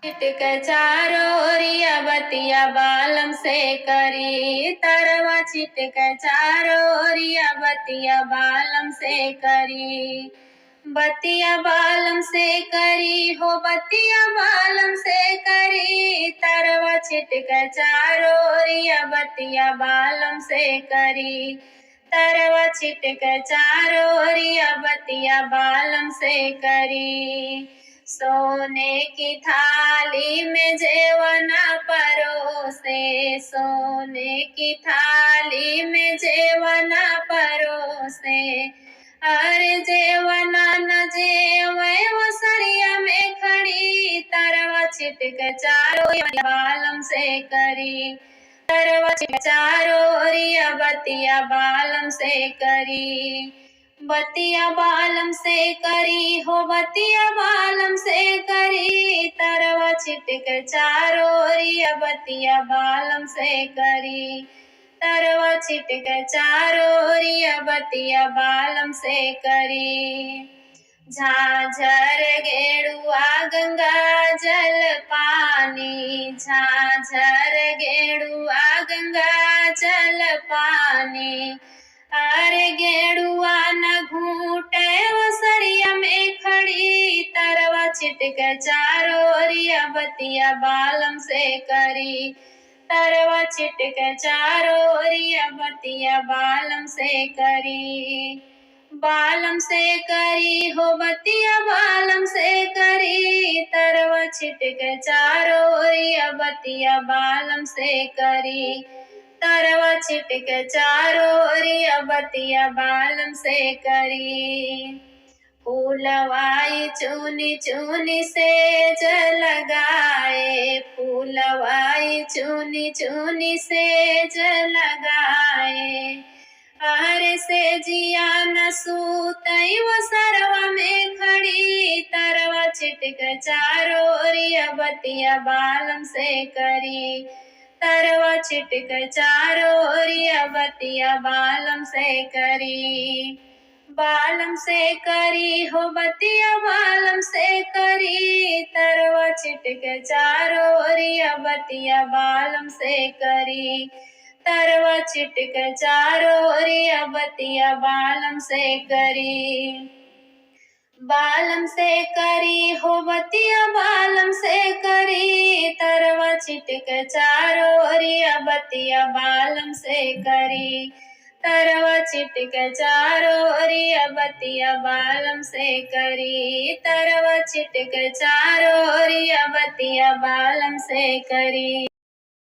छिटक चारो ओरिया बतिया बालम से करी तरवा छिटक चारो ओरिया बतिया बालम से करी। बतिया बालम से करी हो बतिया बालम से करी तरवा छिटक चारो ओरिया बतिया बालम से करी। तरवा छिटक चारो ओरिया बतिया बालम से करी। सोने की थाली में जेवना परोसे सोने की थाली में जेवना परोसे अरे जेवना न जेवे वो सरिया में खड़ी तरवा छिटक चारो बालम से करी। तरवा छिटक चारो ओरिया बतिया बालम से करी। बतिया बालम से करी हो बतिया बालम से करी तरवा छिटक चारो ओरिया बतिया बालम से करी। तरवा छिटक चारो ओरिया बतिया बालम से करी। झाझर गेड़ुआ गंगा जल पानी झाझर गेड़ुआ गंगा जल पानी अरे गेड़ुआ न घूटे वो सरिया में खड़ी तरवा छिटक चारो ओरिया बतिया बालम से करी। तरवा छिटक चारो ओरिया बतिया बालम से करी। बालम से करी हो बतिया बालम से करी तरवा छिटक चारो ओरिया बतिया बालम से करी। तरवा छिटक चारो ओरिया बतिया बालम से करी। फूलवाई चुनी चुनी से लगाए फूलवाई चुनी चुनी से लगाए अरे से जिया न सूतई वो सरवा में खड़ी तरवा छिटक चारो ओरिया बतिया बालम से करी। तरवा छिटक चारो ओरिया बतिया बालम से करी। बालम से करी हो बतिया बालम से करी तरवा छिटक चारो ओरिया बतिया बालम से करी। तरवा छिटक चारो ओरिया बतिया बालम से करी। बालम से करी हो बतिया बालम से करी तरवा छिटक चारो ओरिया बतिया बालम से करी। तरवा छिटक चारो ओरिया बतिया बालम से करी। तरवा छिटक चारो ओरिया बतिया बालम से करी।